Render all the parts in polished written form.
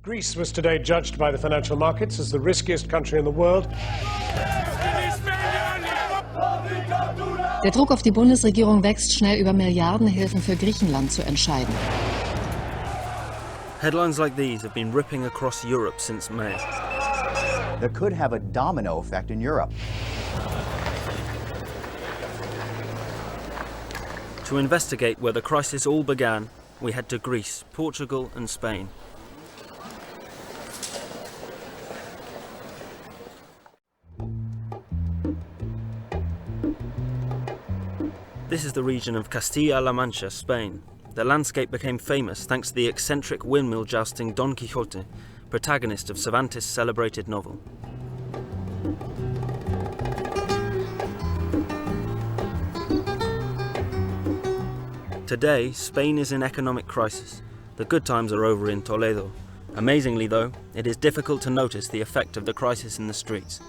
Greece was today judged by the financial markets as the riskiest country in the world. Der Druck auf die Bundesregierung wächst, schnell über Milliardenhilfen für Griechenland zu entscheiden. Headlines like these have been ripping across Europe since May. That could have a domino effect in Europe. To investigate where the crisis all began, we head to Greece, Portugal and Spain. This is the region of Castilla-La Mancha, Spain. The landscape became famous thanks to the eccentric windmill jousting Don Quixote, protagonist of Cervantes' celebrated novel. Today, Spain is in economic crisis. The good times are over in Toledo. Amazingly though, it is difficult to notice the effect of the crisis in the streets.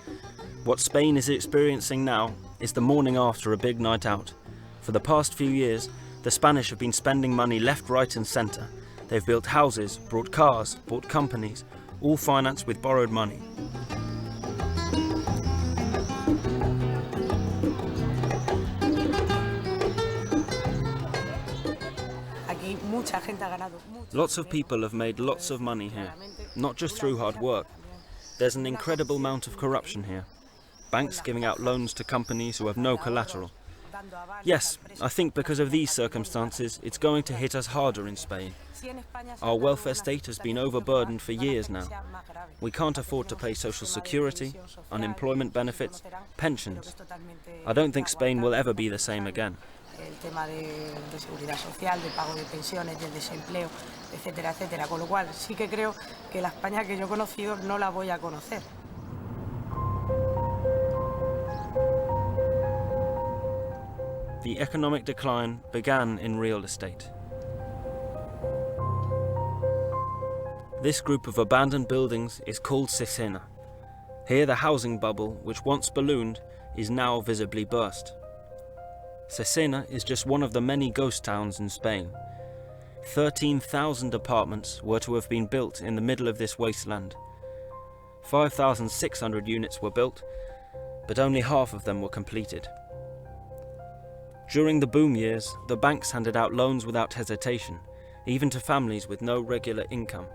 What Spain is experiencing now is the morning after a big night out. For the past few years, the Spanish have been spending money left, right and centre. They've built houses, bought cars, bought companies, all financed with borrowed money. Lots of people have made lots of money here, not just through hard work. There's an incredible amount of corruption here. Banks giving out loans to companies who have no collateral. Yes, I think because of these circumstances, it's going to hit us harder in Spain. Our welfare state has been overburdened for years now. We can't afford to pay social security, unemployment benefits, pensions. I don't think Spain will ever be the same again. El tema de seguridad social, de pago de pensiones, del desempleo, etcétera, etcétera. Con lo cual sí que creo que la España que yo he conocido no la voy a conocer. The economic decline began in real estate. This group of abandoned buildings is called Cesena. Here the housing bubble, which once ballooned, is now visibly burst. Cesena is just one of the many ghost towns in Spain. 13,000 apartments were to have been built in the middle of this wasteland. 5,600 units were built, but only half of them were completed. During the boom years, the banks handed out loans without hesitation, even to families with no regular income.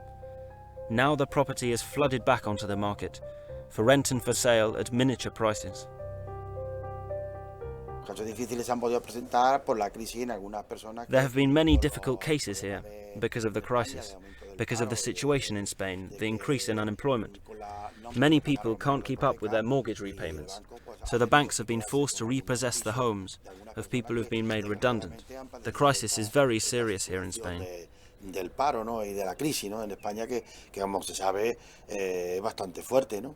Now the property is flooded back onto the market, for rent and for sale at miniature prices. There have been many difficult cases here because of the crisis, because of the situation in Spain, the increase in unemployment. Many people can't keep up with their mortgage repayments, so the banks have been forced to repossess the homes of people who've been made redundant. The crisis is very serious here in Spain. Del paro, ¿no? Y de la crisis, ¿no? En España que como se sabe es bastante fuerte, ¿no?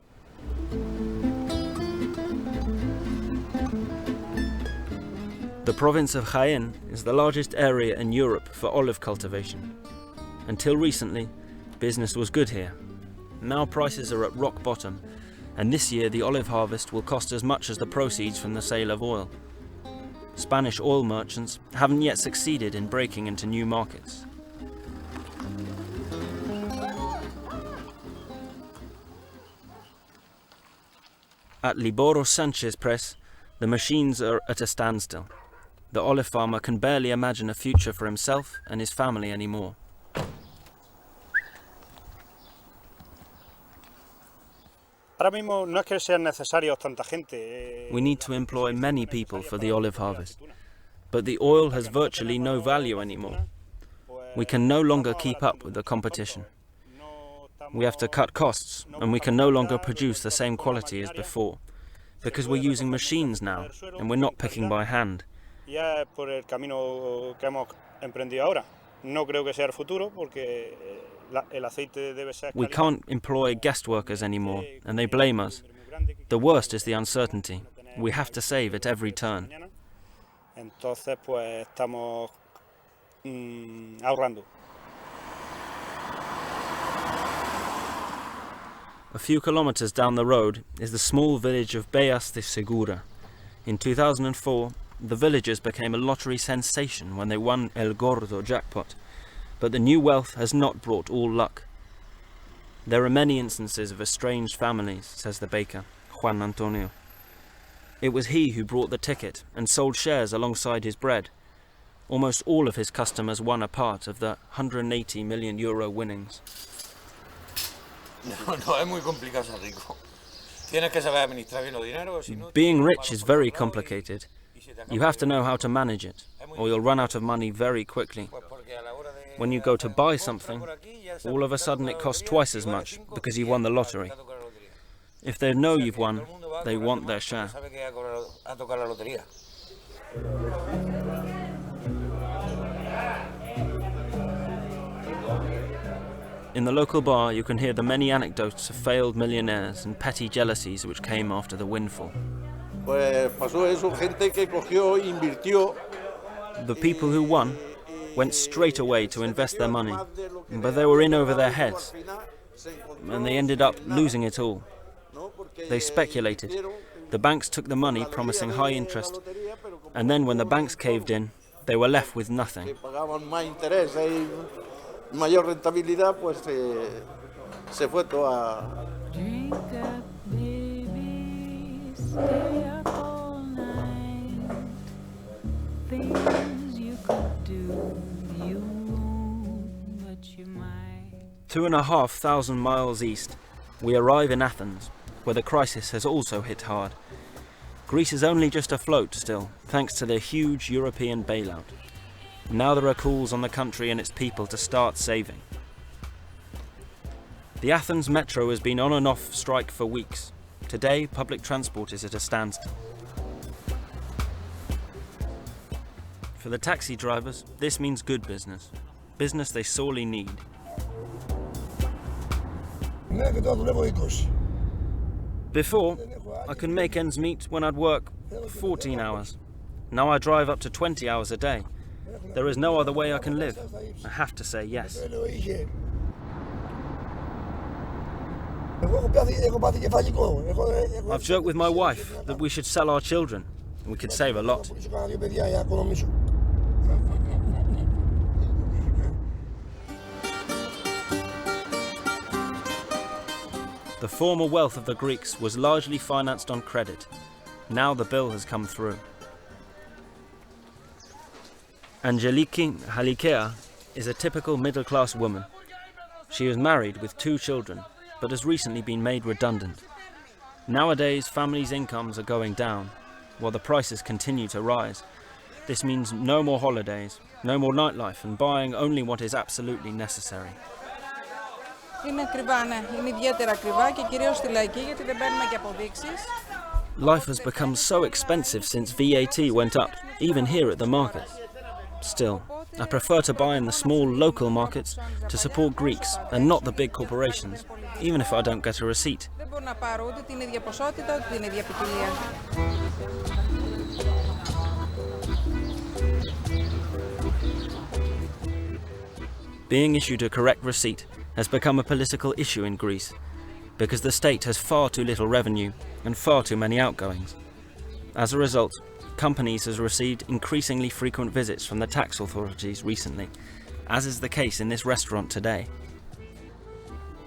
The province of Jaén is the largest area in Europe for olive cultivation. Until recently, business was good here. Now prices are at rock bottom, and this year the olive harvest will cost as much as the proceeds from the sale of oil. Spanish oil merchants haven't yet succeeded in breaking into new markets. At Liboro Sanchez press, the machines are at a standstill. The olive farmer can barely imagine a future for himself and his family anymore. We need to employ many people for the olive harvest, but the oil has virtually no value anymore. We can no longer keep up with the competition. We have to cut costs, and we can no longer produce the same quality as before, because we're using machines now, and we're not picking by hand. We can't employ guest workers anymore, and they blame us. The worst is the uncertainty. We have to save at every turn. A few kilometers down the road is the small village of Beas de Segura. In 2004, the villagers became a lottery sensation when they won El Gordo jackpot, but the new wealth has not brought all luck. There are many instances of estranged families, says the baker, Juan Antonio. It was he who brought the ticket and sold shares alongside his bread. Almost all of his customers won a part of the €180 million winnings. Being rich is very complicated. You have to know how to manage it, or you'll run out of money very quickly. When you go to buy something, all of a sudden it costs twice as much because you won the lottery. If they know you've won, they want their share. In the local bar, you can hear the many anecdotes of failed millionaires and petty jealousies which came after the windfall. The people who won went straight away to invest their money, but they were in over their heads, and they ended up losing it all. They speculated. The banks took the money, promising high interest, and then when the banks caved in, they were left with nothing. Mayor rentabilidad, pues se fue toda. Drink up, baby, stay up all night. Things you could do, you won't, but you might. 2,500 miles east, we arrive in Athens, where the crisis has also hit hard. Greece is only just afloat still, thanks to the huge European bailout. Now there are calls on the country and its people to start saving. The Athens metro has been on and off strike for weeks. Today, public transport is at a standstill. For the taxi drivers, this means good business. Business they sorely need. Before, I could make ends meet when I'd work 14 hours. Now I drive up to 20 hours a day. There is no other way I can live. I have to say yes. I've joked with my wife that we should sell our children. We could save a lot. The former wealth of the Greeks was largely financed on credit. Now the bill has come through. Angeliki, Halikia, is a typical middle-class woman. She is married with 2 children, but has recently been made redundant. Nowadays, families' incomes are going down, while the prices continue to rise. This means no more holidays, no more nightlife, and buying only what is absolutely necessary. Life has become so expensive since VAT went up, even here at the market. Still, I prefer to buy in the small local markets to support Greeks and not the big corporations, even if I don't get a receipt. Being issued a correct receipt has become a political issue in Greece, because the state has far too little revenue and far too many outgoings. As a result, companies have received increasingly frequent visits from the tax authorities recently, as is the case in this restaurant today.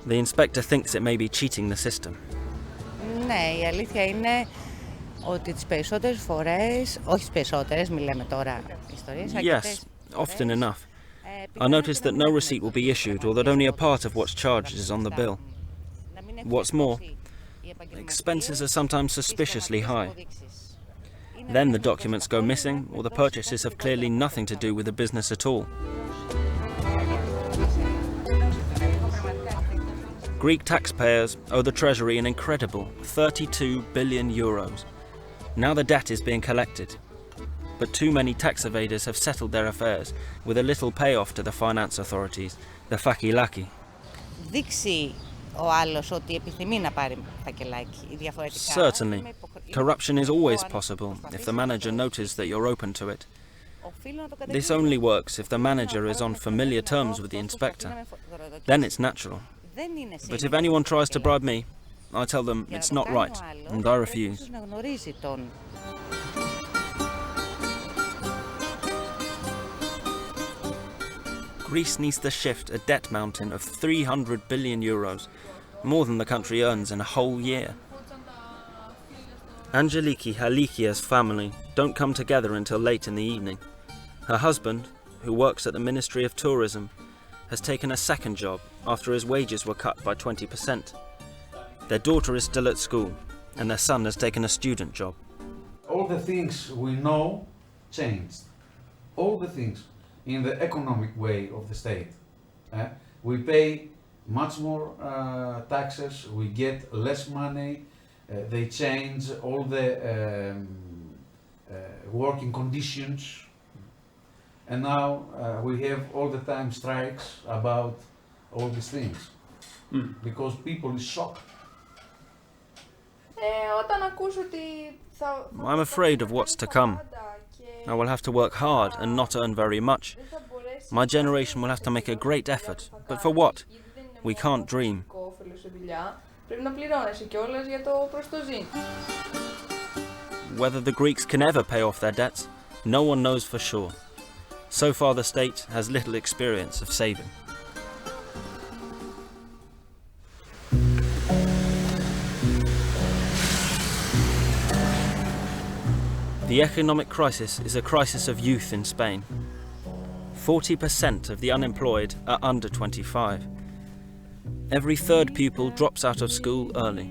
The inspector thinks it may be cheating the system. Ναι, η αλήθεια είναι ότι τις περισσότερες φορές, όχι τις περισσότερες, μιλάμε τώρα ιστορίες. Yes, often enough. I noticed that no receipt will be issued or that only a part of what's charged is on the bill. What's more, expenses are sometimes suspiciously high. Then the documents go missing, or the purchases have clearly nothing to do with the business at all. Greek taxpayers owe the Treasury an incredible €32 billion. Now the debt is being collected, but too many tax evaders have settled their affairs with a little payoff to the finance authorities, the fakilaki. Certainly, corruption is always possible if the manager notices that you're open to it. This only works if the manager is on familiar terms with the inspector. Then it's natural. But if anyone tries to bribe me, I tell them it's not right, and I refuse. Greece needs to shift a debt mountain of 300 billion euros, more than the country earns in a whole year. Angeliki, Halikia's family don't come together until late in the evening. Her husband, who works at the Ministry of Tourism, has taken a second job after his wages were cut by 20%. Their daughter is still at school, and their son has taken a student job. All the things we know changed. All the things in the economic way of the state. We pay much more taxes, we get less money, they change all the working conditions, and now we have all the time strikes about all these things, because people is shocked. I'm afraid of what's to come. I will have to work hard and not earn very much. My generation will have to make a great effort, but for what? We can't dream. Whether the Greeks can ever pay off their debts, no one knows for sure. So far the state has little experience of saving. The economic crisis is a crisis of youth in Spain. 40% of the unemployed are under 25. Every third pupil drops out of school early.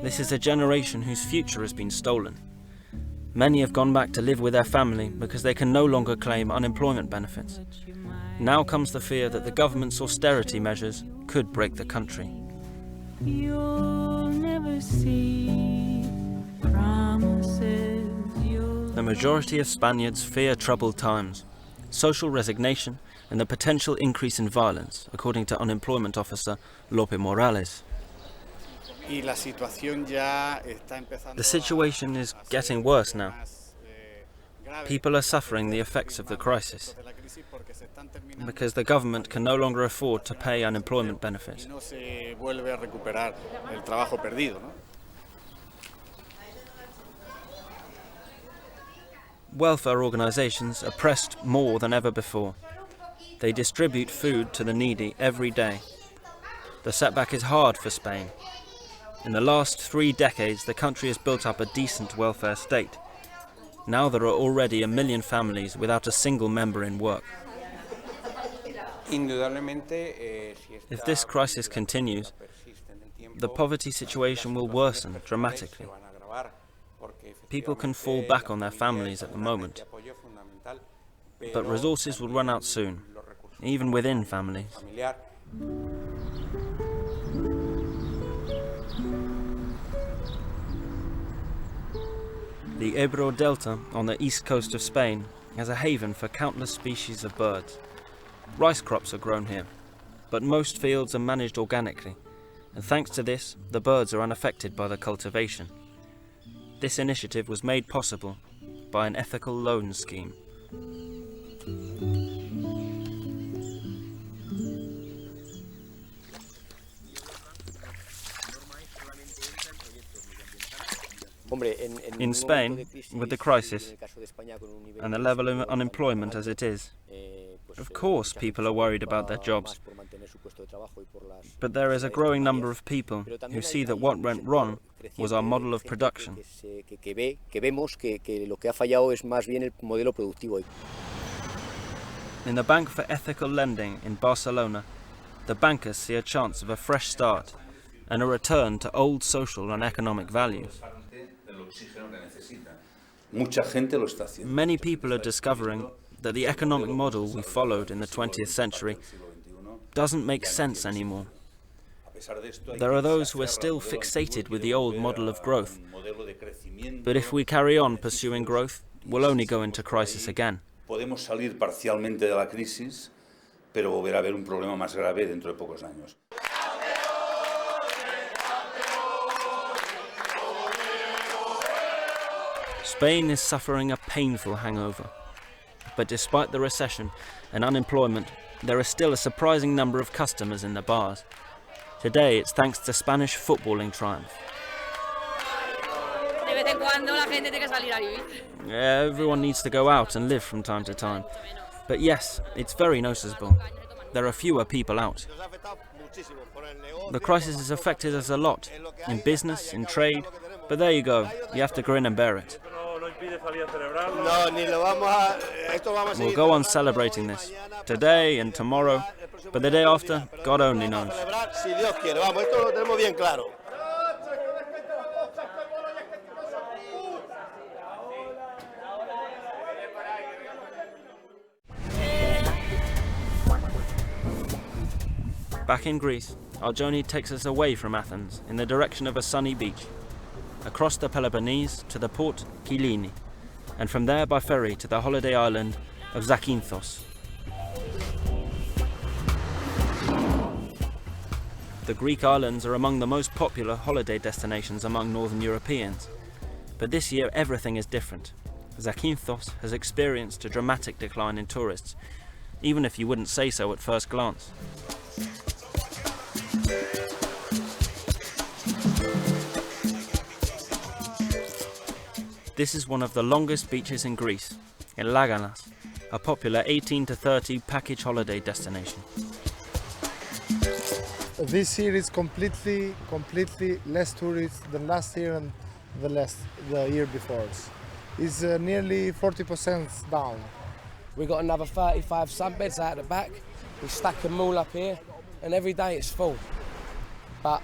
This is a generation whose future has been stolen. Many have gone back to live with their family because they can no longer claim unemployment benefits. Now comes the fear that the government's austerity measures could break the country. You'll never see promises. The majority of Spaniards fear troubled times, social resignation, and the potential increase in violence, according to unemployment officer Lope Morales. The situation is getting worse now. People are suffering the effects of the crisis because the government can no longer afford to pay unemployment benefits. Welfare organisations are pressed more than ever before. They distribute food to the needy every day. The setback is hard for Spain. In the last 3 decades, the country has built up a decent welfare state. Now there are already 1 million families without a single member in work. If this crisis continues, the poverty situation will worsen dramatically. People can fall back on their families at the moment, but resources will run out soon, even within families. The Ebro Delta on the east coast of Spain has a haven for countless species of birds. Rice crops are grown here, but most fields are managed organically, and thanks to this, the birds are unaffected by the cultivation. This initiative was made possible by an ethical loan scheme. In Spain, with the crisis and the level of unemployment as it is, of course people are worried about their jobs. But there is a growing number of people who see that what went wrong was our model of production. In the Bank for Ethical Lending in Barcelona, the bankers see a chance of a fresh start and a return to old social and economic values. Many people are discovering that the economic model we followed in the 20th century doesn't make sense anymore. There are those who are still fixated with the old model of growth, but if we carry on pursuing growth, we'll only go into crisis again. Podemos salir parcialmente de la crisis, pero volverá a haber un problema más grave dentro de pocos años. Spain is suffering a painful hangover, but despite the recession and unemployment, there are still a surprising number of customers in the bars. Today it's thanks to Spanish footballing triumph. Everyone needs to go out and live from time to time. But yes, it's very noticeable. There are fewer people out. The crisis has affected us a lot, in business, in trade, but there you go, you have to grin and bear it. We'll go on celebrating this, today and tomorrow, but the day after, God only knows. Back in Greece, our journey takes us away from Athens in the direction of a sunny beach, across the Peloponnese to the port Kyllini, and from there by ferry to the holiday island of Zakynthos. The Greek islands are among the most popular holiday destinations among Northern Europeans, but this year everything is different. Zakynthos has experienced a dramatic decline in tourists, even if you wouldn't say so at first glance. This is one of the longest beaches in Greece, in Laganas, a popular 18 to 30 package holiday destination. This year is completely less tourists than last year and the year before. It's nearly 40% down. We've got another 35 sunbeds out the back. We stack them all up here, and every day it's full. But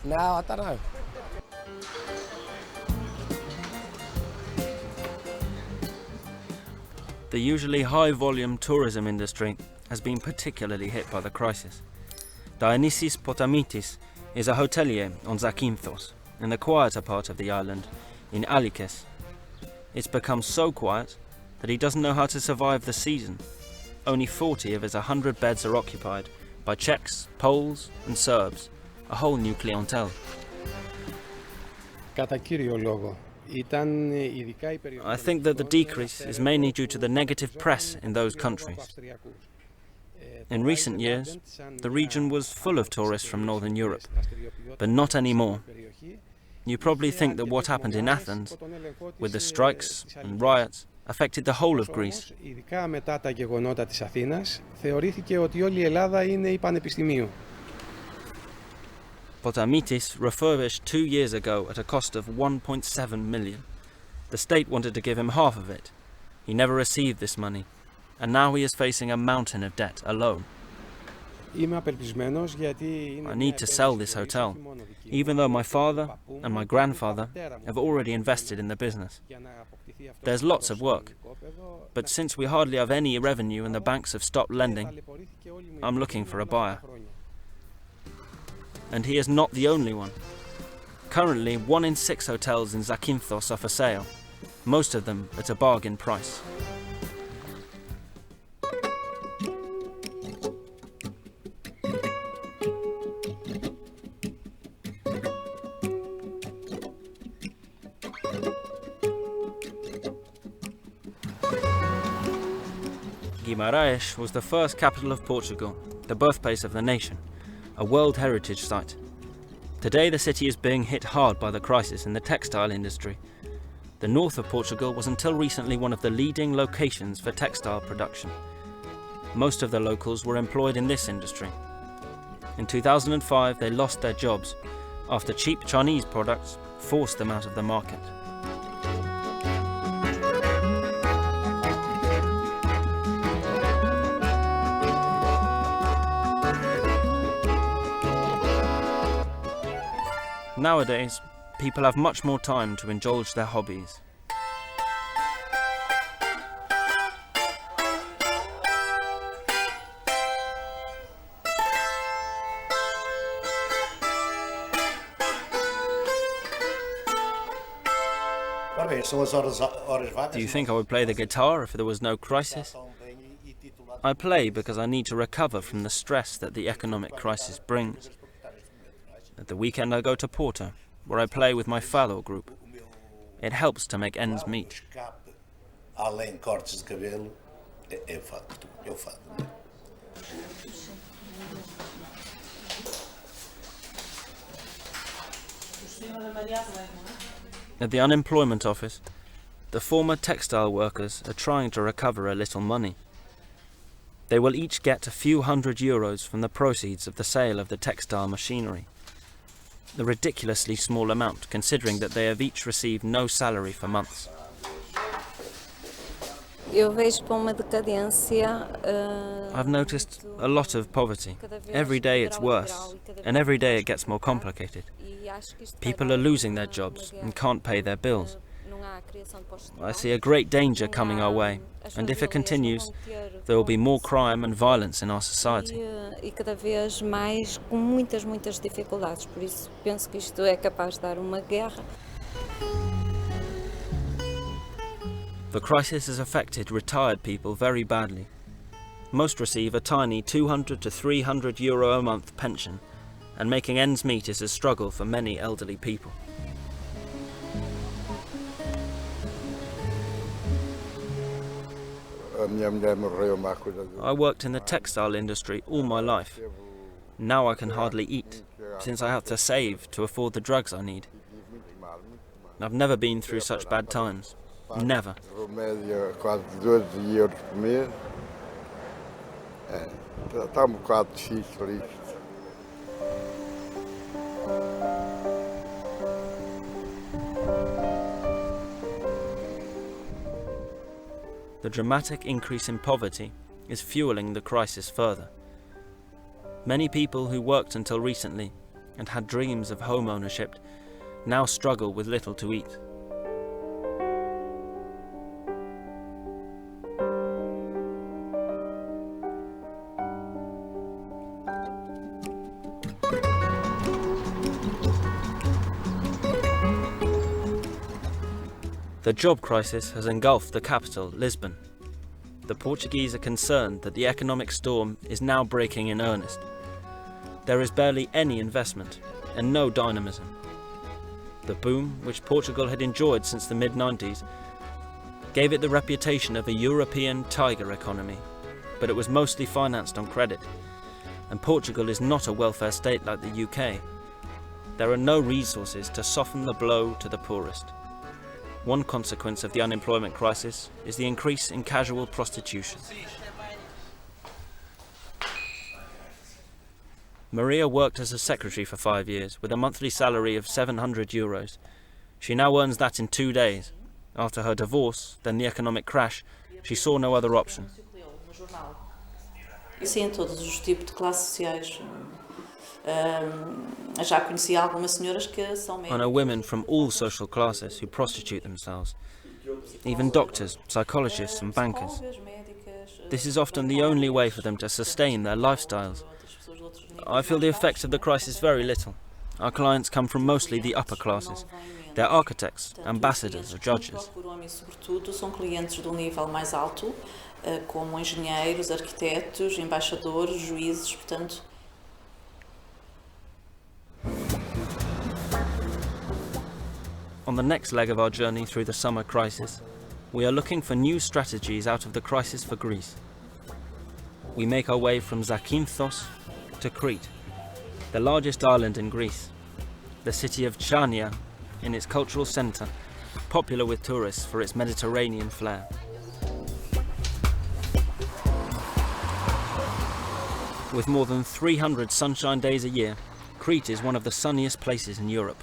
now, I don't know. The usually high-volume tourism industry has been particularly hit by the crisis. Dionysis Potamitis is a hotelier on Zakynthos, in the quieter part of the island, in Halikia. It's become so quiet that he doesn't know how to survive the season. Only 40 of his 100 beds are occupied by Czechs, Poles and Serbs, a whole new clientele. I think that the decrease is mainly due to the negative press in those countries. In recent years, the region was full of tourists from Northern Europe, but not anymore. You probably think that what happened in Athens, with the strikes and riots, affected the whole of Greece. Potamitis refurbished 2 years ago at a cost of 1.7 million. The state wanted to give him half of it. He never received this money, and now he is facing a mountain of debt alone. I need to sell this hotel, even though my father and my grandfather have already invested in the business. There's lots of work, but since we hardly have any revenue and the banks have stopped lending, I'm looking for a buyer. And he is not the only one. Currently, 1 in 6 hotels in Zakynthos are for sale, most of them at a bargain price. Guimarães was the first capital of Portugal, the birthplace of the nation, a World Heritage Site. Today the city is being hit hard by the crisis in the textile industry. The north of Portugal was until recently one of the leading locations for textile production. Most of the locals were employed in this industry. In 2005 they lost their jobs after cheap Chinese products forced them out of the market. Nowadays, people have much more time to indulge their hobbies. Do you think I would play the guitar if there was no crisis? I play because I need to recover from the stress that the economic crisis brings. At the weekend I go to Porto, where I play with my fado group. It helps to make ends meet. At the unemployment office, The former textile workers are trying to recover a little money. They will each get a few €100 from the proceeds of the sale of the textile machinery. A ridiculously small amount, considering that they have each received no salary for months. I've noticed a lot of poverty. Every day it's worse, and every day it gets more complicated. People are losing their jobs and can't pay their bills. I see a great danger coming our way, and if it continues, there will be more crime and violence in our society. The crisis has affected retired people very badly. Most receive a tiny €200 to €300 a month pension, and making ends meet is a struggle for many elderly people. I worked in the textile industry all my life. Now I can hardly eat, since I have to save to afford the drugs I need. I've never been through such bad times. Never. The dramatic increase in poverty is fueling the crisis further. Many people who worked until recently and had dreams of home ownership now struggle with little to eat. The job crisis has engulfed the capital, Lisbon. The Portuguese are concerned that the economic storm is now breaking in earnest. There is barely any investment and no dynamism. The boom, which Portugal had enjoyed since the mid-90s, gave it the reputation of a European tiger economy, but it was mostly financed on credit. And Portugal is not a welfare state like the UK. There are no resources to soften the blow to the poorest. One consequence of the unemployment crisis is the increase in casual prostitution. Maria worked as a secretary for 5 years with a monthly salary of €700. She now earns that in 2 days. After her divorce, then the economic crash, she saw no other option. Isso em todos os tipos de classes sociais. Já conheci algumas senhoras que são I know women from all social classes who prostitute themselves, even doctors, psychologists and bankers. This is often the only way for them to sustain their lifestyles. I feel the effects of the crisis very little. Our clients come from mostly the upper classes. They're architects, ambassadors or judges. Sobretudo são clientes do nível mais alto, como engenheiros, arquitetos, embaixadores, juízes, portanto. On the next leg of our journey through the summer crisis, we are looking for new strategies out of the crisis for Greece. We make our way from Zakynthos to Crete, the largest island in Greece, the city of Chania in its cultural centre, popular with tourists for its Mediterranean flair. With more than 300 sunshine days a year, Crete is one of the sunniest places in Europe.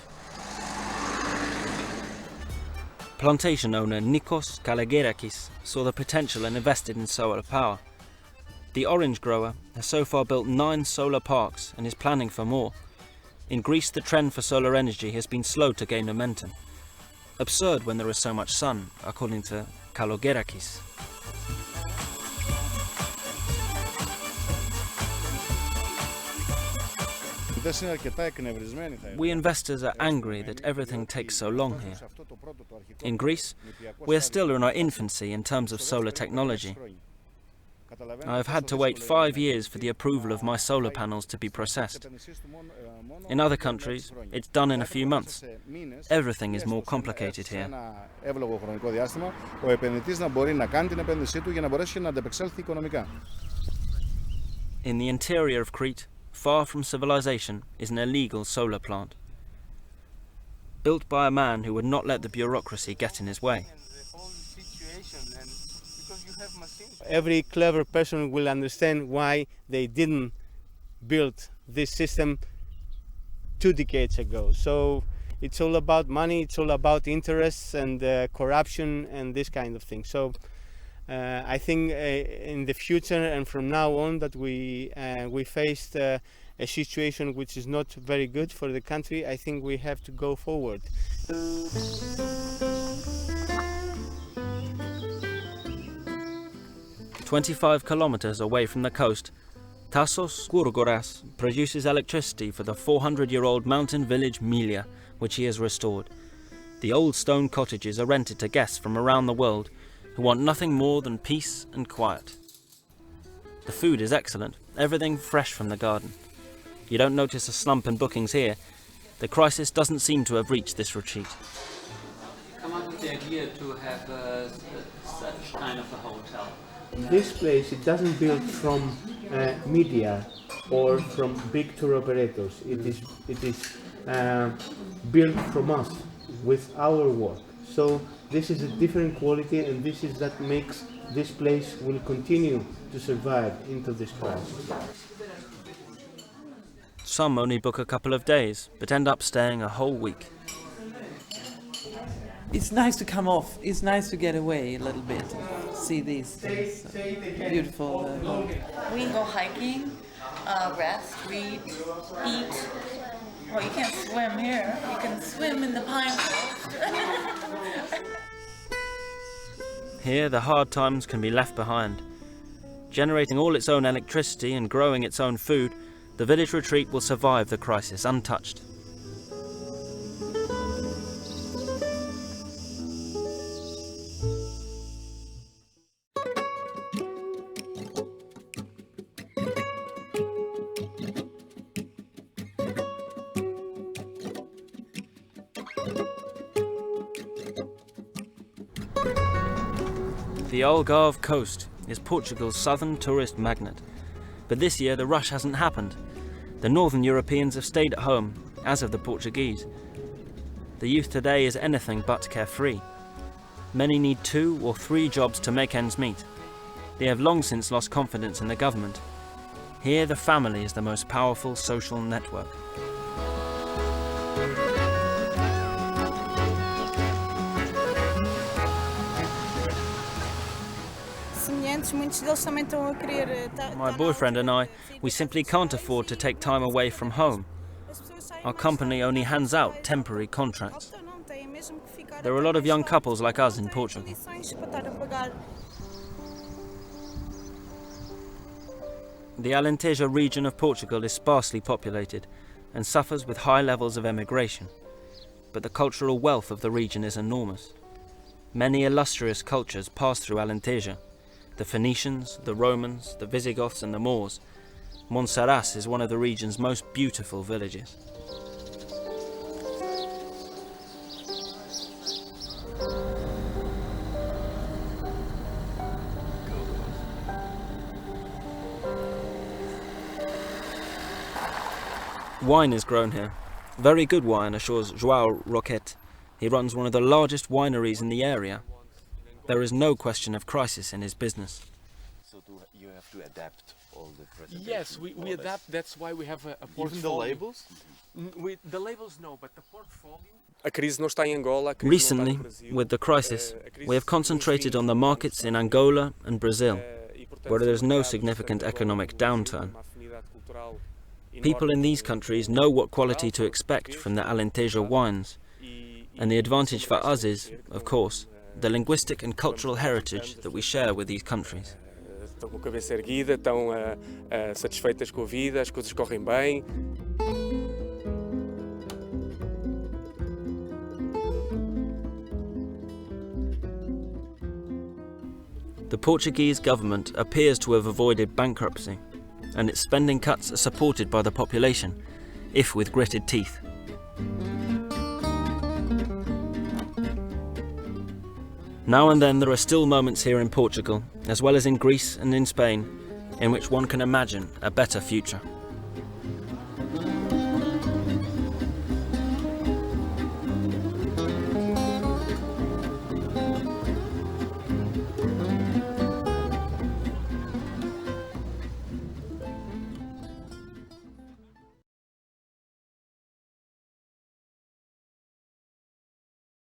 Plantation owner Nikos Kalogerakis saw the potential and invested in solar power. The orange grower has so far built 9 solar parks and is planning for more. In Greece, the trend for solar energy has been slow to gain momentum. Absurd when there is so much sun, according to Kalogerakis. We investors are angry that everything takes so long here. In Greece, we are still in our infancy in terms of solar technology. I have had to wait 5 years for the approval of my solar panels to be processed. In other countries, it's done in a few months. Everything is more complicated here. In the interior of Crete, far from civilization, is an illegal solar plant. Built by a man who would not let the bureaucracy get in his way. Every clever person will understand why they didn't build this system 2 decades ago. So it's all about money, it's all about interests and corruption and this kind of thing. So I think in the future and from now on that we faced a situation which is not very good for the country. I think we have to go forward. 25 kilometers away from the coast, Tassos Gourgouras produces electricity for the 400-year-old mountain village Mele, which he has restored. The old stone cottages are rented to guests from around the world who want nothing more than peace and quiet. The food is excellent, everything fresh from the garden. You don't notice a slump in bookings here. The crisis doesn't seem to have reached this retreat. Come up with the idea to have such kind of a hotel? This place, it doesn't build from media or from big tour operators. It is built from us with our work. So this is a different quality, and this is that makes this place will continue to survive into this crisis. Some only book a couple of days, but end up staying a whole week. It's nice to come off. It's nice to get away a little bit. See these beautiful. We can go hiking, rest, read, eat. Well, you can't swim here. You can swim in the pine forest. Here, the hard times can be left behind. Generating all its own electricity and growing its own food, the village retreat will survive the crisis untouched. The Algarve coast is Portugal's southern tourist magnet. But this year the rush hasn't happened. The northern Europeans have stayed at home, as have the Portuguese. The youth today is anything but carefree. Many need 2 or 3 jobs to make ends meet. They have long since lost confidence in the government. Here the family is the most powerful social network. My boyfriend and I, we simply can't afford to take time away from home. Our company only hands out temporary contracts. There are a lot of young couples like us in Portugal. The Alentejo region of Portugal is sparsely populated and suffers with high levels of emigration. But the cultural wealth of the region is enormous. Many illustrious cultures pass through Alentejo. The Phoenicians, the Romans, the Visigoths and the Moors. Monsaraz is one of the region's most beautiful villages. Wine is grown here. Very good wine, assures João Roquette. He runs one of the largest wineries in the area. There is no question of crisis in his business. So you have to adapt all the presentations? Yes, we adapt. That's why we have a portfolio. Even the labels? The labels no, but the portfolio. Recently, with the crisis, we have concentrated on the markets in Angola and Brazil, where there is no significant economic downturn. People in these countries know what quality to expect from the Alentejo wines, and the advantage for us is, of course, the linguistic and cultural heritage that we share with these countries. Estão com a cabeça erguida, estão satisfeitas com a vida, as coisas correm bem. The Portuguese government appears to have avoided bankruptcy, and its spending cuts are supported by the population, if with gritted teeth. Now and then there are still moments here in Portugal, as well as in Greece and in Spain, in which one can imagine a better future.